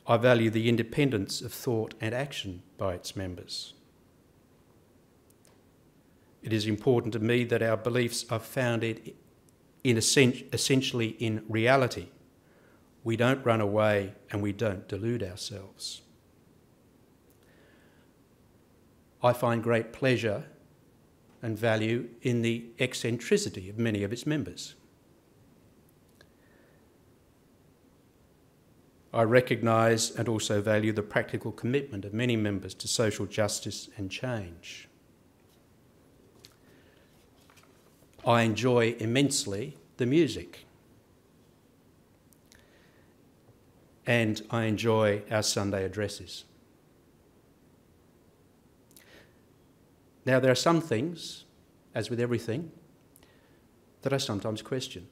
I value the independence of thought and action by its members. It is important to me that our beliefs are founded essentially in reality. We don't run away and we don't delude ourselves. I find great pleasure and value in the eccentricity of many of its members. I recognise and also value the practical commitment of many members to social justice and change. I enjoy immensely the music. And I enjoy our Sunday addresses. Now, there are some things, as with everything, that I sometimes question.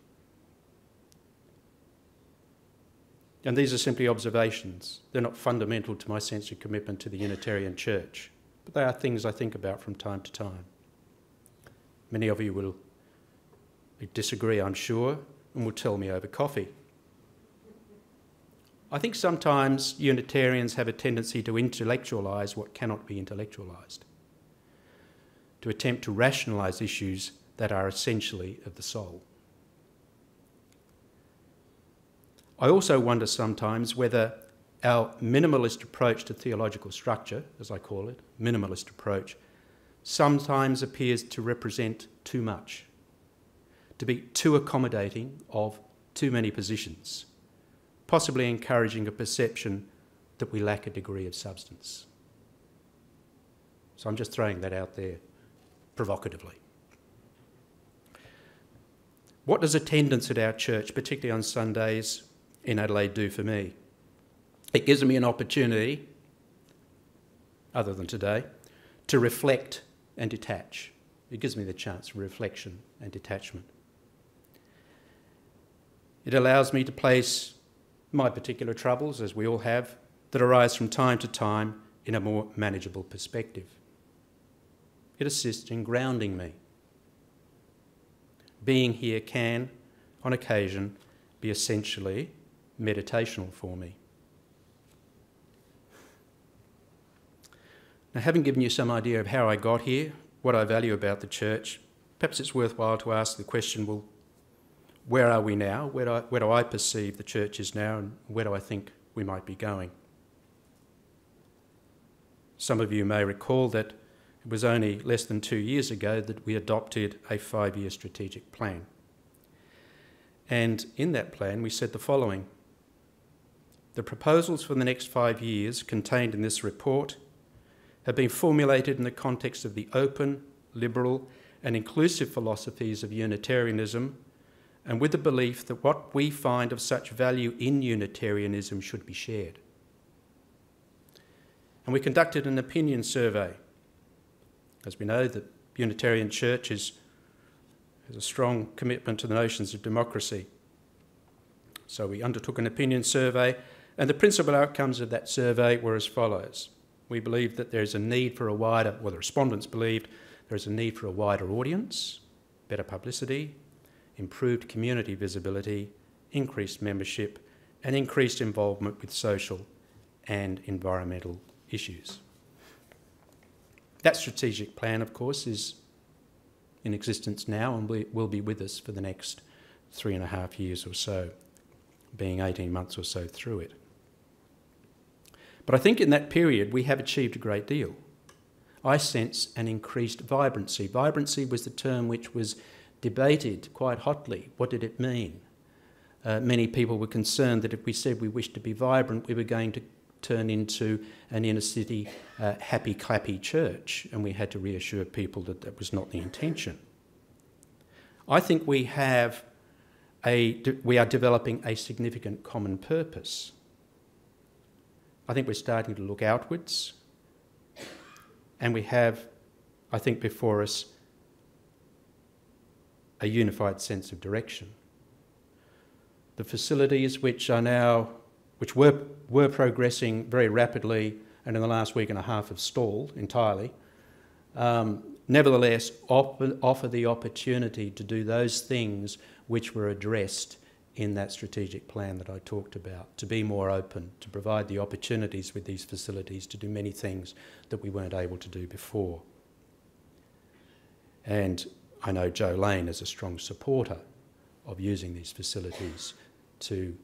And these are simply observations. They're not fundamental to my sense of commitment to the Unitarian Church, but they are things I think about from time to time. Many of you will disagree, I'm sure, and will tell me over coffee. I think sometimes Unitarians have a tendency to intellectualise what cannot be intellectualised, to attempt to rationalise issues that are essentially of the soul. I also wonder sometimes whether our minimalist approach to theological structure, as I call it, minimalist approach, sometimes appears to represent too much, to be too accommodating of too many positions, possibly encouraging a perception that we lack a degree of substance. So I'm just throwing that out there provocatively. What does attendance at our church, particularly on Sundays in Adelaide, do for me? It gives me an opportunity, other than today, to reflect and detach. It gives me the chance for reflection and detachment. It allows me to place my particular troubles, as we all have, that arise from time to time in a more manageable perspective. It assists in grounding me. Being here can, on occasion, be essentially meditational for me. Now, having given you some idea of how I got here, what I value about the church, perhaps it's worthwhile to ask the question, well, where are we now? Where do I perceive the church is now, and where do I think we might be going? Some of you may recall that it was only less than 2 years ago that we adopted a 5-year strategic plan. And in that plan, we said the following: the proposals for the next 5 years contained in this report have been formulated in the context of the open, liberal, and inclusive philosophies of Unitarianism, and with the belief that what we find of such value in Unitarianism should be shared. And we conducted an opinion survey. As we know, the Unitarian Church has a strong commitment to the notions of democracy. So we undertook an opinion survey, and the principal outcomes of that survey were as follows. We believe that there is a need for a wider, well, the respondents believed there is a need for a wider audience, better publicity, improved community visibility, increased membership, and increased involvement with social and environmental issues. That strategic plan, of course, is in existence now and will be with us for the next 3.5 years or so, being 18 months or so through it. But I think in that period we have achieved a great deal. I sense an increased vibrancy. Vibrancy was the term which was debated quite hotly. What did it mean? Many people were concerned that if we said we wished to be vibrant, we were going to turn into an inner city happy clappy church, and we had to reassure people that that was not the intention. I think we are developing a significant common purpose. I think we're starting to look outwards, and we have, I think, before us a unified sense of direction. The facilities which were progressing very rapidly and in the last week and a half have stalled entirely, nevertheless offer the opportunity to do those things which were addressed in that strategic plan that I talked about, to be more open, to provide the opportunities with these facilities to do many things that we weren't able to do before. And I know Joe Lane is a strong supporter of using these facilities to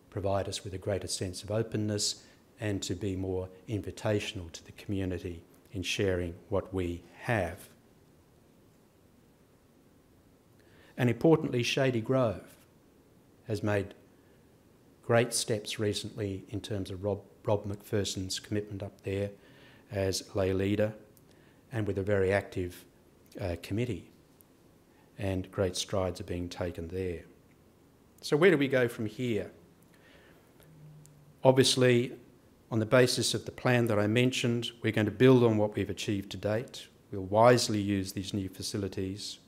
provide us with a greater sense of openness and to be more invitational to the community in sharing what we have. And importantly, Shady Grove has made great steps recently in terms of Rob McPherson's commitment up there as lay leader, and with a very active committee, and great strides are being taken there. So where do we go from here? Obviously, on the basis of the plan that I mentioned, we're going to build on what we've achieved to date. We'll wisely use these new facilities.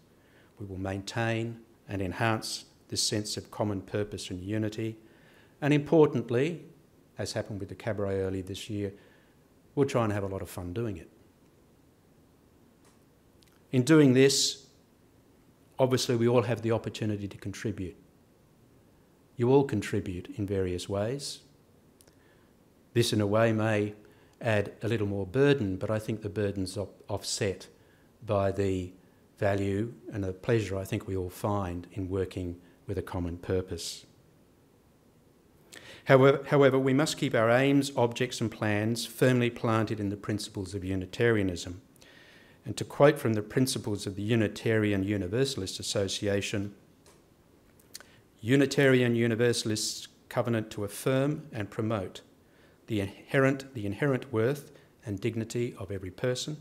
We will maintain and enhance this sense of common purpose and unity. And importantly, as happened with the cabaret early this year, we'll try and have a lot of fun doing it. In doing this, obviously we all have the opportunity to contribute. You all contribute in various ways. This in a way may add a little more burden, but I think the burden's offset by the value and the pleasure I think we all find in working with a common purpose. However, we must keep our aims, objects and plans firmly planted in the principles of Unitarianism. And to quote from the principles of the Unitarian Universalist Association, Unitarian Universalists covenant to affirm and promote the inherent worth and dignity of every person,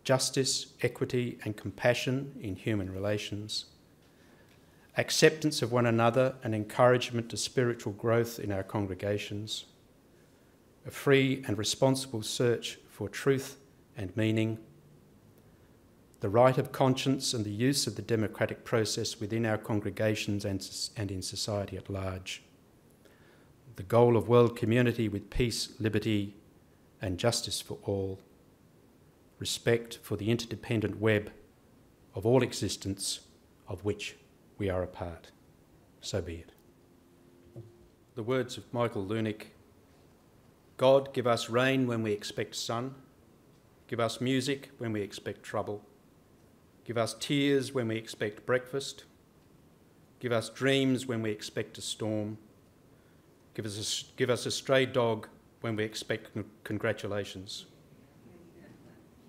justice, equity and compassion in human relations, acceptance of one another and encouragement to spiritual growth in our congregations, a free and responsible search for truth and meaning, the right of conscience and the use of the democratic process within our congregations and in society at large, the goal of world community with peace, liberty and justice for all, respect for the interdependent web of all existence of which we are a part. So be it. The words of Michael Lunick: God, give us rain when we expect sun. Give us music when we expect trouble. Give us tears when we expect breakfast. Give us dreams when we expect a storm. Give us a stray dog when we expect congratulations.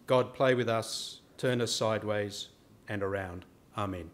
God, play with us, turn us sideways and around. Amen.